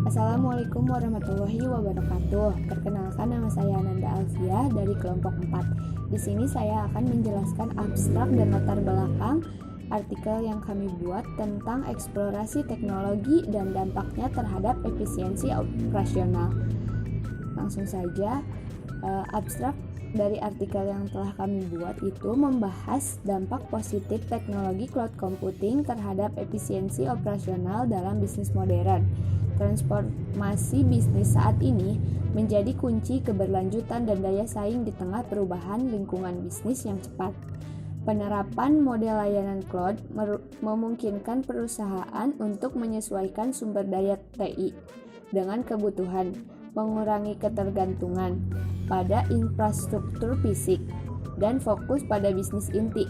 Assalamualaikum warahmatullahi wabarakatuh. Perkenalkan, nama saya Ananda Alfia dari kelompok 4. Di sini saya akan menjelaskan abstrak dan latar belakang artikel yang kami buat tentang eksplorasi teknologi dan dampaknya terhadap efisiensi operasional. Langsung saja, abstrak dari artikel yang telah kami buat itu membahas dampak positif teknologi cloud computing terhadap efisiensi operasional dalam bisnis modern. Transformasi bisnis saat ini menjadi kunci keberlanjutan dan daya saing di tengah perubahan lingkungan bisnis yang cepat. Penerapan model layanan cloud memungkinkan perusahaan untuk menyesuaikan sumber daya TI dengan kebutuhan, mengurangi ketergantungan pada infrastruktur fisik, dan fokus pada bisnis inti.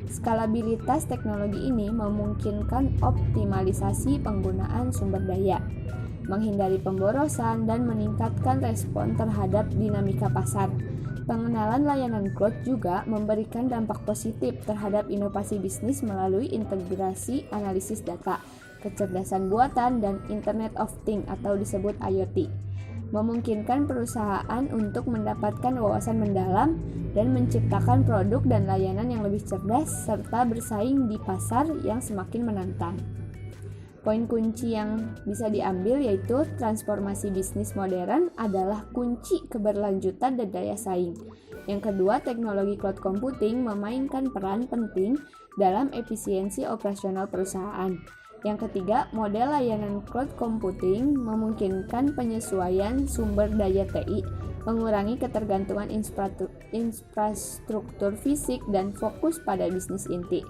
Skalabilitas teknologi ini memungkinkan optimalisasi penggunaan sumber daya, menghindari pemborosan, dan meningkatkan respon terhadap dinamika pasar. Pengenalan layanan cloud juga memberikan dampak positif terhadap inovasi bisnis melalui integrasi analisis data, kecerdasan buatan, dan Internet of Things atau disebut IoT. Memungkinkan perusahaan untuk mendapatkan wawasan mendalam dan menciptakan produk dan layanan yang lebih cerdas serta bersaing di pasar yang semakin menantang. Poin kunci yang bisa diambil yaitu transformasi bisnis modern adalah kunci keberlanjutan dan daya saing. Yang kedua, teknologi cloud computing memainkan peran penting dalam efisiensi operasional perusahaan. Yang ketiga, model layanan cloud computing memungkinkan penyesuaian sumber daya TI, mengurangi ketergantungan infrastruktur fisik, dan fokus pada bisnis inti.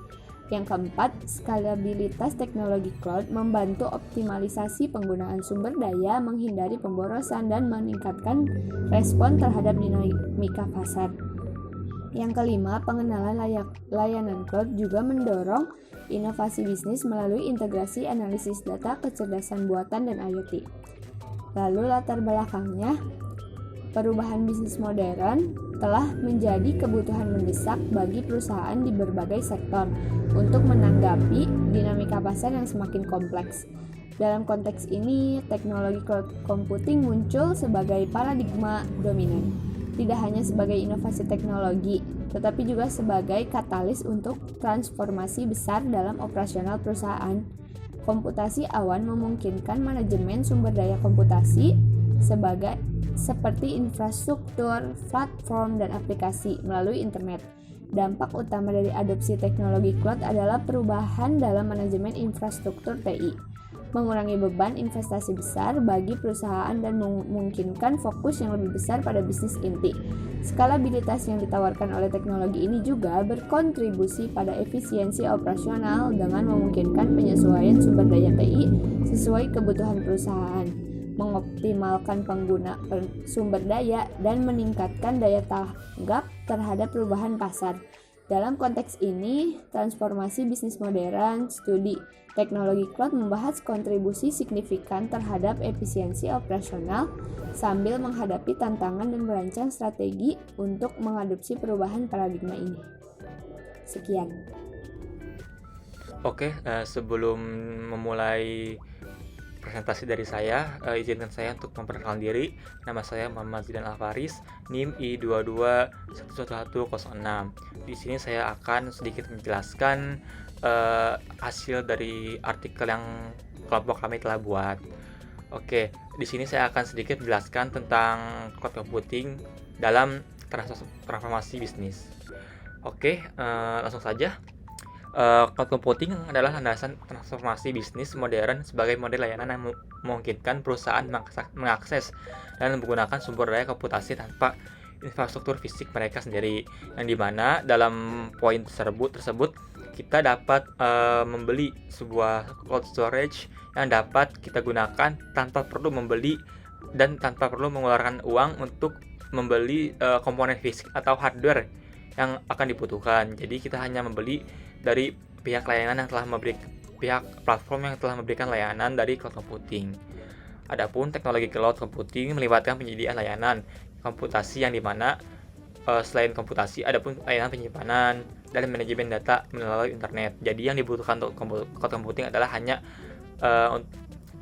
Yang keempat, skalabilitas teknologi cloud membantu optimalisasi penggunaan sumber daya, menghindari pemborosan, dan meningkatkan respon terhadap dinamika pasar. Yang kelima, pengenalan layanan cloud juga mendorong inovasi bisnis melalui integrasi analisis data, kecerdasan buatan, dan IoT. Lalu latar belakangnya, perubahan bisnis modern telah menjadi kebutuhan mendesak bagi perusahaan di berbagai sektor untuk menanggapi dinamika pasar yang semakin kompleks. Dalam konteks ini, teknologi cloud computing muncul sebagai paradigma dominan, tidak hanya sebagai inovasi teknologi, tetapi juga sebagai katalis untuk transformasi besar dalam operasional perusahaan. Komputasi awan memungkinkan manajemen sumber daya komputasi seperti infrastruktur, platform, dan aplikasi melalui internet. Dampak utama dari adopsi teknologi cloud adalah perubahan dalam manajemen infrastruktur TI, mengurangi beban investasi besar bagi perusahaan dan memungkinkan fokus yang lebih besar pada bisnis inti. Skalabilitas yang ditawarkan oleh teknologi ini juga berkontribusi pada efisiensi operasional dengan memungkinkan penyesuaian sumber daya TI sesuai kebutuhan perusahaan, mengoptimalkan pengguna sumber daya, dan meningkatkan daya tanggap terhadap perubahan pasar. Dalam konteks ini, transformasi bisnis modern, studi teknologi cloud membahas kontribusi signifikan terhadap efisiensi operasional sambil menghadapi tantangan dan merancang strategi untuk mengadopsi perubahan paradigma ini. Sekian. Oke, sebelum memulai presentasi dari saya, izinkan saya untuk memperkenalkan diri. Nama saya Muhammad Zidan Alfaris, NIM I22111006. Di sini saya akan sedikit menjelaskan hasil dari artikel yang kelompok kami telah buat. Oke, di sini saya akan sedikit menjelaskan tentang cloud computing dalam transformasi bisnis. Oke, langsung saja. Cloud computing adalah landasan transformasi bisnis modern sebagai model layanan yang memungkinkan perusahaan mengakses dan menggunakan sumber daya komputasi tanpa infrastruktur fisik mereka sendiri, yang dimana dalam poin tersebut kita dapat membeli sebuah cloud storage yang dapat kita gunakan tanpa perlu membeli dan tanpa perlu mengeluarkan uang untuk membeli komponen fisik atau hardware yang akan dibutuhkan. Jadi kita hanya membeli dari pihak layanan yang telah pihak platform yang telah memberikan layanan dari cloud computing. Adapun teknologi cloud computing melibatkan penyediaan layanan komputasi yang dimana selain komputasi ada pun layanan penyimpanan dan manajemen data melalui internet. Jadi yang dibutuhkan untuk cloud computing adalah hanya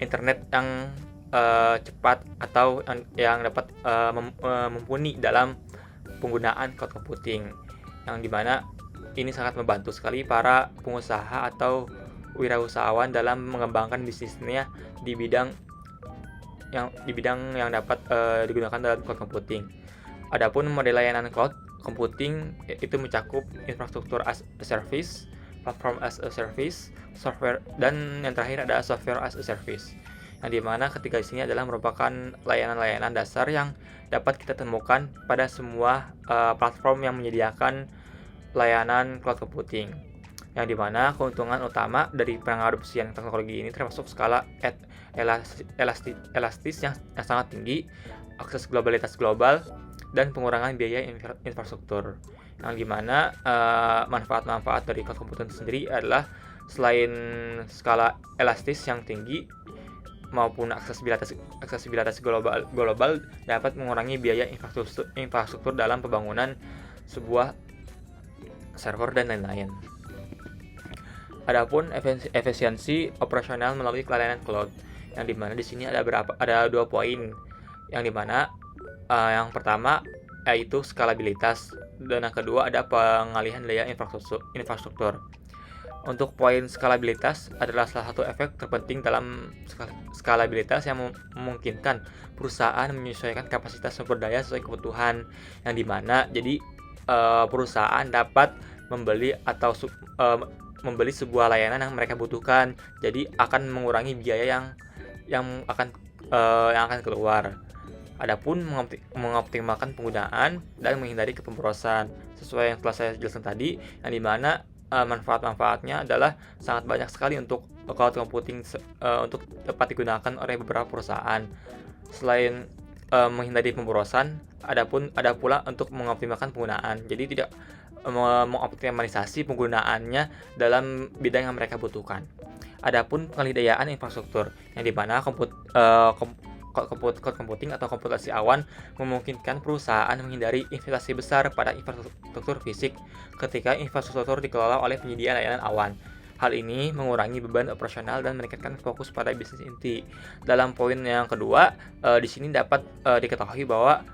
internet yang cepat atau yang dapat mumpuni dalam penggunaan cloud computing, yang dimana ini sangat membantu sekali para pengusaha atau wirausahawan dalam mengembangkan bisnisnya di bidang yang dapat digunakan dalam cloud computing. Adapun model layanan cloud computing itu mencakup infrastruktur as a service, platform as a service, software, dan yang terakhir ada software as a service. Yang dimana ketiga di sini adalah merupakan layanan-layanan dasar yang dapat kita temukan pada semua platform yang menyediakan layanan cloud computing. Yang dimana keuntungan utama dari pengadopsian teknologi ini termasuk skala elastis yang sangat tinggi, akses globalitas global, dan pengurangan biaya infrastruktur. Yang dimana manfaat-manfaat dari cloud computing sendiri adalah selain skala elastis yang tinggi maupun aksesibilitas global dapat mengurangi biaya infrastruktur dalam pembangunan sebuah server dan lain-lain. Adapun efisiensi operasional melalui layanan cloud, yang dimana di sini ada 2 poin, yang dimana yang pertama yaitu skalabilitas, dan yang kedua ada pengalihan daya infrastruktur. Untuk poin skalabilitas adalah salah satu efek terpenting dalam skalabilitas yang memungkinkan perusahaan menyesuaikan kapasitas sumber daya sesuai kebutuhan, yang dimana jadi perusahaan dapat membeli atau membeli sebuah layanan yang mereka butuhkan, jadi akan mengurangi biaya yang akan keluar. Adapun mengoptimalkan penggunaan dan menghindari kepemborosan sesuai yang telah saya jelaskan tadi, yang dimana manfaat-manfaatnya adalah sangat banyak sekali untuk cloud computing untuk dapat digunakan oleh beberapa perusahaan. Selain menghindari pemborosan, ada pula untuk mengoptimalkan penggunaan. Jadi tidak mengoptimalisasi penggunaannya dalam bidang yang mereka butuhkan. Adapun pengelidayaan infrastruktur, yang dimana cloud computing atau komputasi awan memungkinkan perusahaan menghindari investasi besar pada infrastruktur fisik ketika infrastruktur dikelola oleh penyedia layanan awan. Hal ini mengurangi beban operasional dan meningkatkan fokus pada bisnis inti. Dalam poin yang kedua, di sini dapat diketahui bahwa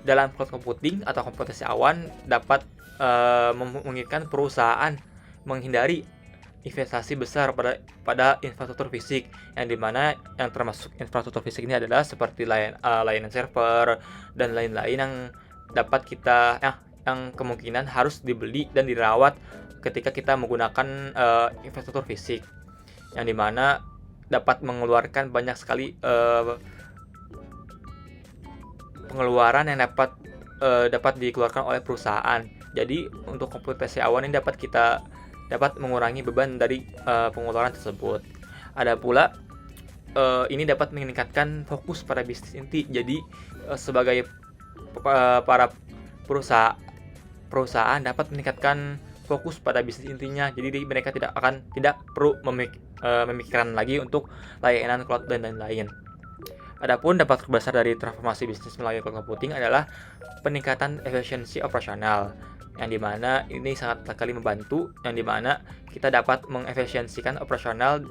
dalam cloud computing atau komputasi awan dapat memungkinkan perusahaan menghindari investasi besar pada infrastruktur fisik, yang dimana yang termasuk infrastruktur fisik ini adalah seperti layanan server dan lain-lain yang dapat yang kemungkinan harus dibeli dan dirawat ketika kita menggunakan infrastruktur fisik, yang dimana dapat mengeluarkan banyak sekali pengeluaran yang dapat dikeluarkan oleh perusahaan. Jadi untuk komputasi awan ini dapat mengurangi beban dari pengeluaran tersebut. Ada pula ini dapat meningkatkan fokus pada bisnis inti. Jadi sebagai para perusahaan dapat meningkatkan fokus pada bisnis intinya. Jadi mereka tidak perlu memikirkan lagi untuk layanan cloud dan lain-lain. Adapun dampak terbesar dari transformasi bisnis melalui cloud computing adalah peningkatan efisiensi operasional, yang dimana ini sangat sekali membantu, yang dimana kita dapat mengefisiensikan operasional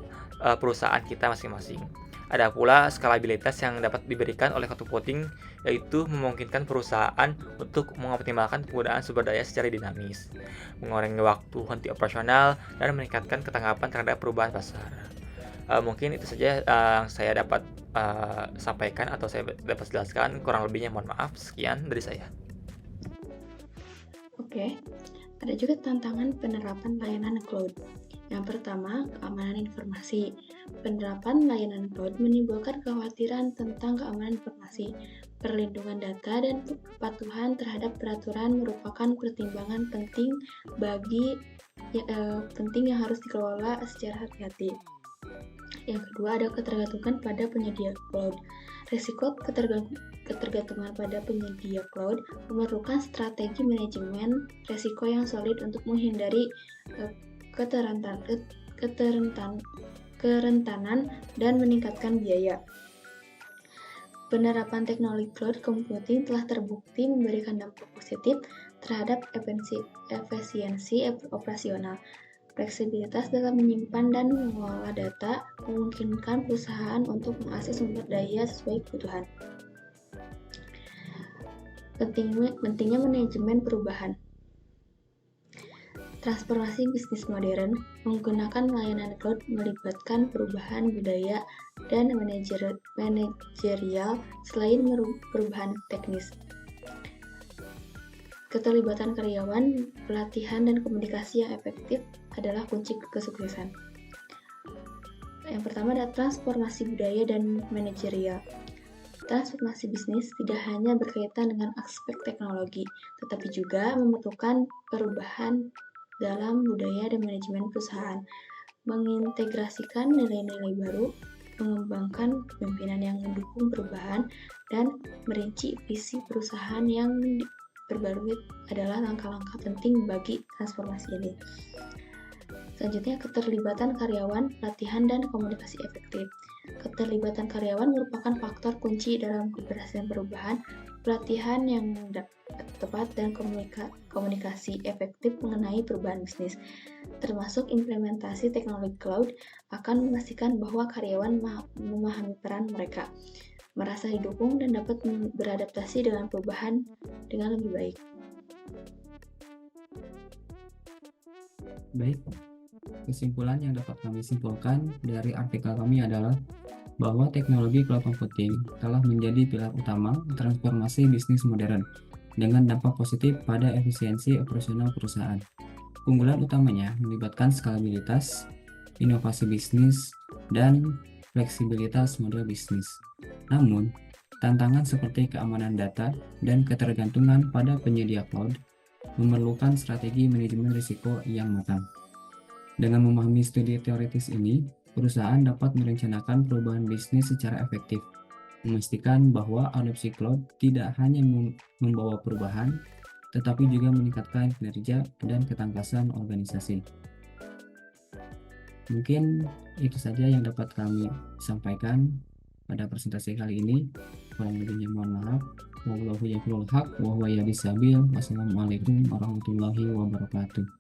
perusahaan kita masing-masing. Ada pula skalabilitas yang dapat diberikan oleh cloud computing, yaitu memungkinkan perusahaan untuk mengoptimalkan penggunaan sumber daya secara dinamis, mengurangi waktu henti operasional, dan meningkatkan ketanggapan terhadap perubahan pasar. Mungkin itu saja yang saya dapat sampaikan atau saya dapat jelaskan. Kurang lebihnya mohon maaf. Sekian dari saya. Oke, ada juga tantangan penerapan layanan cloud. Yang pertama, keamanan informasi. Penerapan layanan cloud menimbulkan kekhawatiran tentang keamanan informasi. Perlindungan data dan kepatuhan terhadap peraturan merupakan pertimbangan penting yang harus dikelola secara hati-hati. Yang kedua, ada ketergantungan pada penyedia cloud. Risiko ketergantungan pada penyedia cloud memerlukan strategi manajemen risiko yang solid untuk menghindari kerentanan dan meningkatkan biaya. Penerapan teknologi cloud computing telah terbukti memberikan dampak positif terhadap efisiensi operasional. Fleksibilitas dalam menyimpan dan mengelola data memungkinkan perusahaan untuk mengakses sumber daya sesuai kebutuhan. Pentingnya manajemen perubahan. Transformasi bisnis modern menggunakan layanan cloud melibatkan perubahan budaya dan manajerial selain perubahan teknis. Keterlibatan karyawan, pelatihan, dan komunikasi yang efektif adalah kunci kesuksesan. Yang pertama adalah transformasi budaya dan manajerial. Transformasi bisnis tidak hanya berkaitan dengan aspek teknologi, tetapi juga membutuhkan perubahan dalam budaya dan manajemen perusahaan, mengintegrasikan nilai-nilai baru, mengembangkan kepemimpinan yang mendukung perubahan, dan merinci visi perusahaan yang berbarui adalah langkah-langkah penting bagi transformasi ini. Selanjutnya, keterlibatan karyawan, pelatihan, dan komunikasi efektif. Keterlibatan karyawan merupakan faktor kunci dalam keberhasilan perubahan. Pelatihan yang tepat dan komunikasi efektif mengenai perubahan bisnis, termasuk implementasi teknologi cloud, akan memastikan bahwa karyawan memahami peran mereka, merasa didukung, dan dapat beradaptasi dengan perubahan dengan lebih baik. Baik, kesimpulan yang dapat kami simpulkan dari artikel kami adalah bahwa teknologi cloud computing telah menjadi pilar utama transformasi bisnis modern dengan dampak positif pada efisiensi operasional perusahaan. Keunggulan utamanya melibatkan skalabilitas, inovasi bisnis, dan fleksibilitas model bisnis. Namun, tantangan seperti keamanan data dan ketergantungan pada penyedia cloud memerlukan strategi manajemen risiko yang matang. Dengan memahami studi teoritis ini, perusahaan dapat merencanakan perubahan bisnis secara efektif, memastikan bahwa adopsi cloud tidak hanya membawa perubahan, tetapi juga meningkatkan kinerja dan ketangkasan organisasi. Mungkin itu saja yang dapat kami sampaikan pada presentasi kali ini. Kurang lebihnya mohon maaf. Wallahu yaqulul haq wa huwa yahdi sabil. Wassalamualaikum warahmatullahi wabarakatuh.